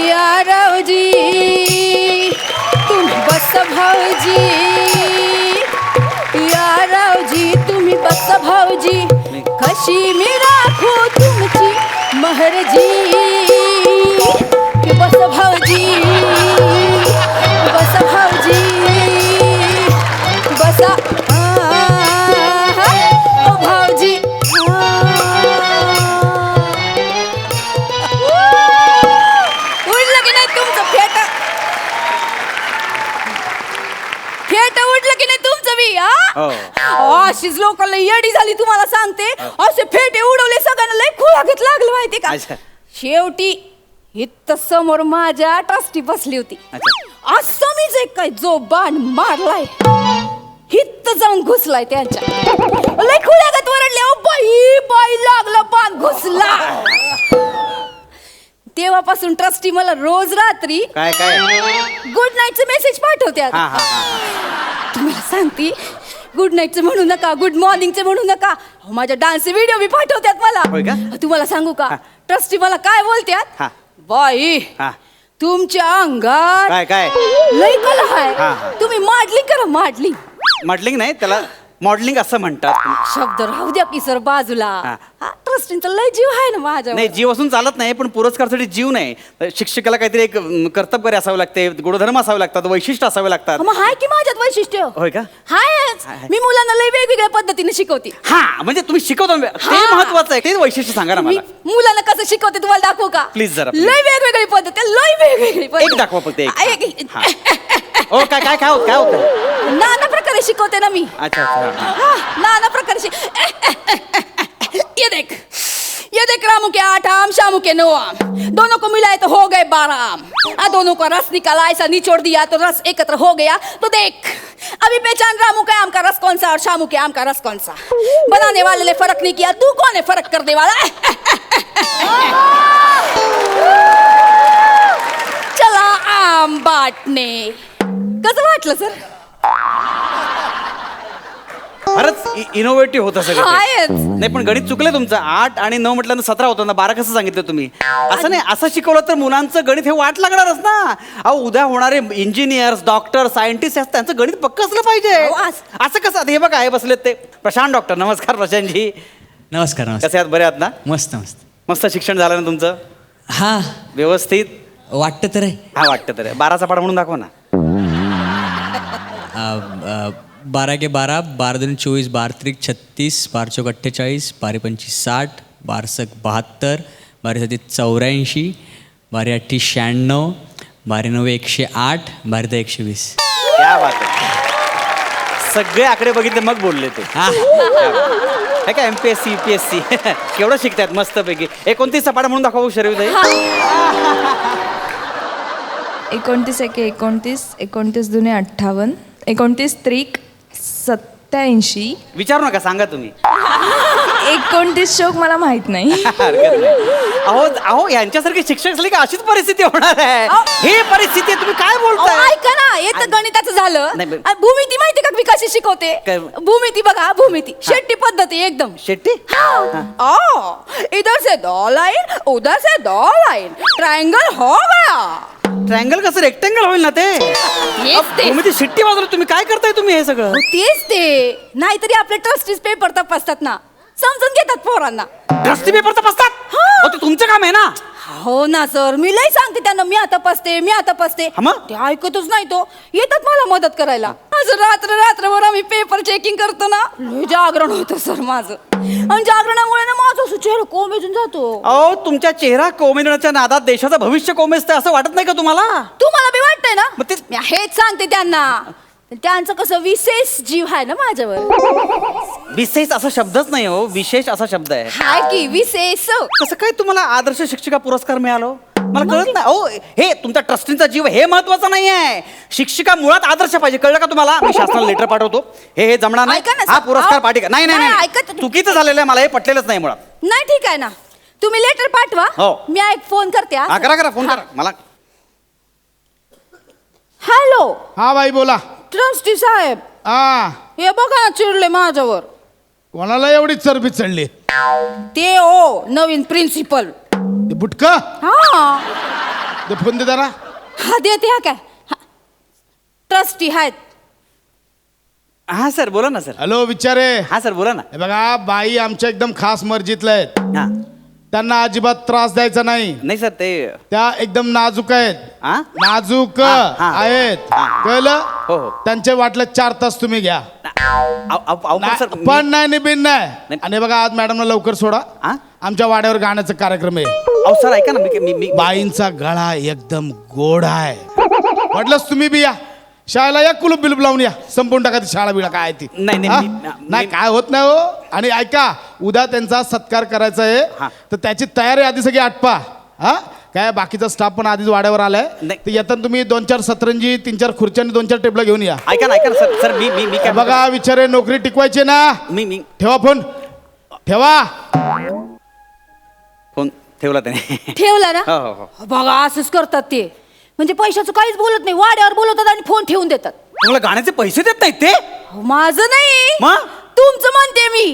या रावजी तुम्ही बस भाऊजी या रावजी तुम्ही बस भाऊजी कशी मी राखू तुमची महरजी बस भाऊजी बस भाऊजी बसा ओ भाऊजी उडलं की नाही तुमचं फेट उडलं की नाही तुमचं बी हो. अशीच लोकांना येडी झाली तुम्हाला सांगते असे फेटे उडवले सगळ्यांना लय खुळागत लागलं माहिती का अच्छा. शेवटी इथं समोर माझ्या ट्रस्टी बसली होती अच्छा. असं मीच एक काय जो बाण मारलाय हित जाऊन घुसलाय त्यांच्या लय खुळ्यागत वरडले ओ बाई बाई लागला बाण घुसला तेव्हापासून ट्रस्टी मला रोज रात्री काय गुड नाईटचे मेसेज पाठवतात हा हा हा तुम्हाला सांगते गुड नाईटचं म्हणू नका गुड मॉर्निंगचं म्हणू नका अहो, माझ्या डान्सचे व्हिडिओ बी पाठवतात होय का? मला तुम्हाला सांगू का ट्रस्टी मला काय बोलतात हा. बाई हा. तुमच्या अंगात काय लय कला हा, आहे हा. तुम्ही माडलिंग करा माडलिंग मॉडेलिंग नाही त्याला मॉडेलिंग असं म्हणतात शब्द राहू द्या की सर बाजूला हा. ट्रस्टींचा लय जीव आहे ना माझ्या नाही जीव असून चालत नाही पण पुरस्कारसाठी जीव नाही शिक्षकाला काहीतरी एक कर्तव्य असावं लागते गुणधर्म असावे लागतात वैशिष्ट्य असावे लागतात मग हाय की माझ्यात वैशिष्ट्य होय का हायच मी मुलांना लय वेगवेगळ्या पद्धतीने शिकवते हा म्हणजे तुम्ही शिकवता ते हा. महत्वाचं आहे ते वैशिष्ट्य सांगा ना मी मला मुलांना कसं शिकवते तुम्हाला दाखवू का Please जरा, please. लय वेगवेगळी पद्धत आहे, लय वेगवेगळी पद्धत एक दाखवा फक्त एक. एक- हा. ओ काय काय काय होत काय होत नाना प्रकारे शिकवते ना मी अच्छा अच्छा हा, नाना प्रकारे ये देख रामू के 8 आम शामू के 9 आम दोनों को मिलाए तो हो गए 12 आम दोनों का रस निकाला ऐसा निचोड़ दिया तो रस एकत्र हो गया तो देख अभी पहचान रामू के आम का रस कौन सा और शामू के आम का रस कौन सा बनाने वाले ने फर्क नहीं किया तू कौन है फर्क करने वाला चला आम बाटणे कसं वाटलं सर फारच इनोव्हेटिव्ह होतं सगळं ते. हायच. नाही पण गणित चुकलं तुमचं 8 आणि 9 म्हटल्यानंतर 17 होतं ना 12 कसं सांगितलं तुम्ही असं नाही असं शिकवलं तर मुलांचं गणित हे वाट लागणारच ना अहो उद्या होणारे इंजिनियर्स डॉक्टर सायंटिस्ट त्यांचं गणित पक्क असलं पाहिजे अहो, असं कसं आता हे बघा हे बसलेत ते प्रशांत डॉक्टर नमस्कार प्रशांतजी नमस्कार नमस्कार कसे आहात बरे आहात ना मस्त मस्त मस्त शिक्षण झालं ना तुमचं हा व्यवस्थित वाटतं तर आहे हा वाटतं तर 12चा पाढा म्हणून दाखवा ना 12 के 12 12 दूनी 24 12 त्रिक 36 12 चौक 48 12 पंचवीस 60 12 सक 72 12 सती 84 12 अठ्ठी 96 12 नव्वे 108 12 120 क्या बात आहे सगळे आकडे बघितले मग बोलले ते हे काय MPSC UPSC केवढं शिकतात मस्तपैकी 29 पाढा म्हणून दाखवा शरीर 29 एके 29 29 दुने 58 29 त्रिक 87 विचारू नका सांगा तुम्ही 29 शोक मला माहित नाही हरकत नाही. अहो अहो यांच्यासारखे शिक्षक झाले का अशीच परिस्थिती होणार आहे ही परिस्थिती आहे, तुम्ही काय बोलताय अहो, ऐका ना येतं गणिताचं झालं नाही, पण- आणि भूमिती माहिती का मी कशी शिकवते काय? भूमिती बघा भूमिती शेट्टी पद्धती एकदम शेट्टी इधर से 2 लाइन उधर से 2 लाइन ट्रायंगल हो गया ट्रायंगल कसं रेक्टेंगल होईल ना ते तेच. तुम्ही ती शिट्टी वाजवली तुम्ही काय करताय तुम्ही हे सगळं तेच ते नाहीतरी आपले ट्रस्टीज पेपर तपासतात ना समजून घेतात पोरांना. ट्रस्टी पेपर तपासतात हो, ते तुमचं काम आहे ना. हो ना सर, मी लय सांगते त्यांना मी आता पसते हा मग? ते ऐकतच नाही तो. येतात मला मदत करायला. आज रात्रभर आम्ही पेपर चेकिंग करतो ना, लय जागरण होतं सर माझं. आणि जागरणामुळे ना माझा असं चेहरा कोमेजून जातो. अहो तुमच्या चेहरा कोमेजण्याच्या नादात देशाचं भविष्य कोमेजतंय असं वाटत नाही का तुम्हाला? तुम्हाला बी वाटतंय ना? मग ते- मी हेच सांगते त्यांना. त्यांचं कसं विशेष जीव आहे ना माझ्यावर. विशेष असा शब्दच नाही हो, विशेष असा शब्द आहे. हाय की विशेष. कसं काय तुम्हाला आदर्श शिक्षिका पुरस्कार मिळालो? मला कळत नाही. अहो हे तुमच्या ट्रस्टींचा जीव हे महत्वाचं नाही आहे. शिक्षिका मुळात आदर्श पाहिजे, कळलं का तुम्हाला? मी शासनाला लेटर पाठवतो. हे जमणार नाही. ऐका ना, हा सर. पुरस्कार अहो, पाठी नाही नाही नाही, नाही ऐका तर- चुकीचं झालेलं आहे, मला हे पटलेलंच नाही मुळात. नाही ठीक आहे ना, तुम्ही लेटर पाठवा. हो. मी एक फोन करते. हा करा फोन करा मला. हॅलो हा बाई बोला. ट्रस्टी साहेब, हा हे बघा चिडले माझ्यावर. कोणाला एवढी चरबी चढली? ते ओ नवीन प्रिन्सिपल. ते बुटक हा ते फोन दे जरा. हा देते. हा काय ट्रस्टी आहेत. हा सर बोला ना सर. हॅलो विचारे. हा सर बोला ना. हे बघा बाई आमच्या एकदम खास मर्जीतल्या आहेत. हा त्यांना अजिबात त्रास द्यायचा नाही. नाही सर ते त्या एकदम नाजूक आहेत. हा नाजूक हा, हा. आहेत. हा. कळलं? हो, हो. त्यांचे वाटलं 4 तास तुम्ही घ्या. अहो सर पण नाही निबिन नाही. आणि हे बघा आज मॅडमला लवकर सोडा. हा? आमच्या वाड्यावर गाण्याचा कार्यक्रम आहे. अहो सर ऐका ना मी बाईंचा गळा एकदम गोड आहे. वाटलंच तुम्ही बी या शाळेला, या कुलूप बिलूप लावून या, संपून टाका ती शाळा बिळा काय ती. नाही, नाही, हा? मी- नाही काय होत नाही हो. आणि ऐका उद्या त्यांचा सत्कार करायचा आहे, तर त्याची तयारी आधी सगळी आटपा. हा काय बाकीचा स्टाफ पण आधीच वाड्यावर आलाय. नाही. तर येताना तुम्ही 2-4 सतरंजी, 3-4 खुर्च्या आणि 2-4 टेबल घेऊन या. ऐका ना सर सर मी काय बघा विचारे नोकरी टिकवायची ना. मी ठेवा फोन ठेवा. फोन ठेवला त्याने. ठेवला ना. हो हो हो. बघा असंच करतात ते. म्हणजे पैशाचं काहीच बोलत नाही, वाड्यावर बोलवतात आणि फोन ठेवून देतात. तुम्हाला गाण्याचे पैसे देत नाहीत ते? अहो, माझं नाही मग? तुमचं म्हणते मी.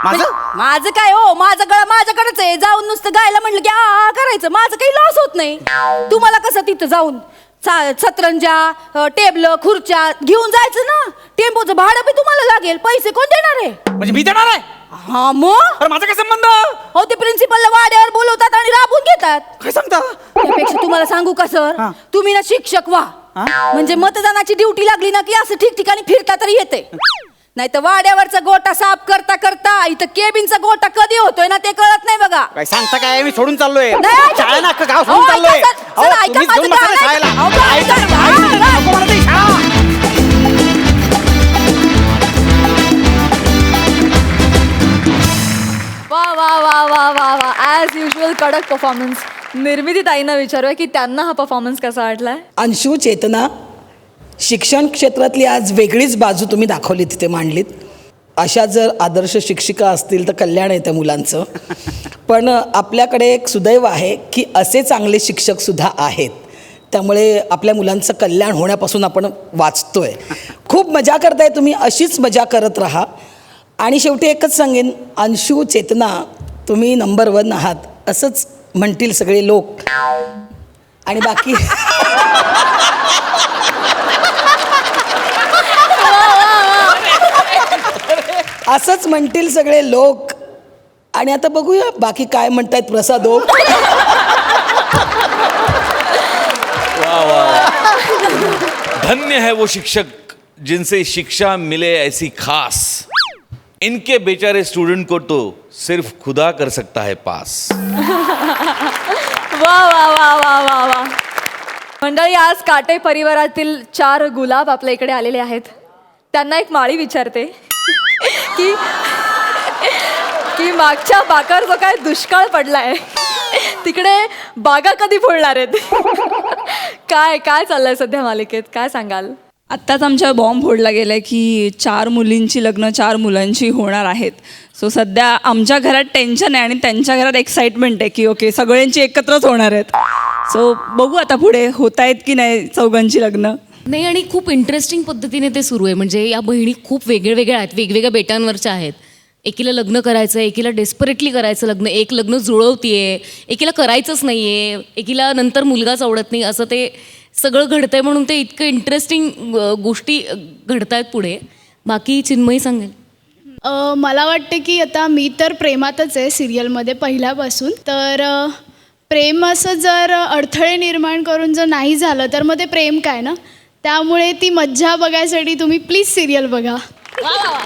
म्हणजे माझं काय हो, माझं गळा माझ्याकडेच आहे. जाऊन नुसतं गायला म्हटलं की आ करायचं, माझं काही लॉस होत नाही. तुम्हाला कसं तिथं जाऊन सतरंजा टेबल खुर्च्या घेऊन जायचं ना, टेम्पोचं भाडं बी तुम्हाला लागेल. पैसे कोण देणार आहे? म्हणजे मी देणार आहे? हा मग अरे माझा काय संबंध? हो ते प्रिन्सिपलला वाड्यावर बोलवतात आणि राबून घेतात. काय सांगता? त्यापेक्षा तुम्हाला सांगू का सर, तुम्ही ना शिक्षक व्हा. म्हणजे मतदानाची ड्युटी लागली ना की असं ठिकठिकाणी फिरता तरी येते. नाही तर वाड्यावरचा गोटा साफ करता करता इथं केबिनचा गोटा कधी होतोय ना ते कळत नाही बघा. काय सांगता काय? मी सोडून चाललोय नाही, शाळेला अख्खं गाव अहो, सोडून चाललोय. ऐका, सर, अहो, ऐका तुम्हीच माझं घेऊन बसा ना गाणं. शाळेला. अहो, गाणं, ऐका, गाणं, ऐका, नको मला ते शाळा. वा वा वा वा वा वा ॲज युजल कडक परफॉर्मन्स. निर्मिती ताईंना विचारूया की त्यांना हा परफॉर्मन्स कसा वाटलाय. अंशू, चेतना, शिक्षण क्षेत्रातली आज वेगळीच बाजू तुम्ही दाखवली, तिथे मांडलीत. अशा जर आदर्श शिक्षिका असतील तर कल्याण आहे त्या मुलांचं. पण आपल्याकडे एक सुदैव आहे की असे चांगले शिक्षकसुद्धा आहेत. त्यामुळे आपल्या मुलांचं कल्याण होण्यापासून आपण वाचतोय. खूप मजा करताय तुम्ही, अशीच मजा करत राहा. आणि शेवटी एकच सांगेन, अंशू, चेतना, तुम्ही नंबर 1 आहात असंच म्हणतील सगळे लोक. आणि बाकी असंच म्हणतील सगळे लोक. आणि आता बघूया बाकी काय म्हणतायत प्रसादो. धन्य है वो शिक्षक जिनसे शिक्षा मिले ऐसी खास. इनके बेचारे स्टूडेंट को तो सिर्फ खुदा कर सकता है पास. वा वा वा वा वा वा. मंडळी आज काटे परिवारातील 4 गुलाब आपल्या इकडे आलेले आहेत. त्यांना एक माळी विचारते की की मागच्या बागावर जो काय दुष्काळ पडलाय तिकडे बागा कधी फोडणार आहेत. काय काय चाललंय सध्या मालिकेत, काय सांगाल? आत्ताच आमच्या बॉम्ब फोडला गेला आहे की 4 मुलींची लग्न 4 मुलांची होणार आहेत. सो सध्या आमच्या घरात टेन्शन आहे आणि त्यांच्या घरात एक्साइटमेंट आहे की ओके सगळ्यांची एकत्रच होणार आहेत. सो बघू आता पुढे होत आहेत की नाही चौघांची लग्न. नाही, आणि खूप इंटरेस्टिंग पद्धतीने ते सुरू आहे. म्हणजे या बहिणी खूप वेगळ्या आहेत, वेगवेगळ्या बेटांवरच्या आहेत. एकीला लग्न करायचं आहे, एकीला डेस्परेटली करायचं लग्न, एक लग्न जुळवतीये, एकीला करायचंच नाही आहे, एकीला नंतर मुलगाच आवडत नाही, असं ते सगळं घडतं आहे. म्हणून ते इतकं इंटरेस्टिंग गोष्टी घडत आहेत पुढे. बाकी चिन्मयी सांगेल. मला वाटतं की आता मी तर प्रेमातच आहे सिरियलमध्ये पहिल्यापासून. तर प्रेम असं जर अडथळे निर्माण करून जर नाही झालं तर मग ते प्रेम काय ना. त्यामुळे ती मज्जा बघायसाठी तुम्ही प्लीज सिरियल बघा. वा वा वा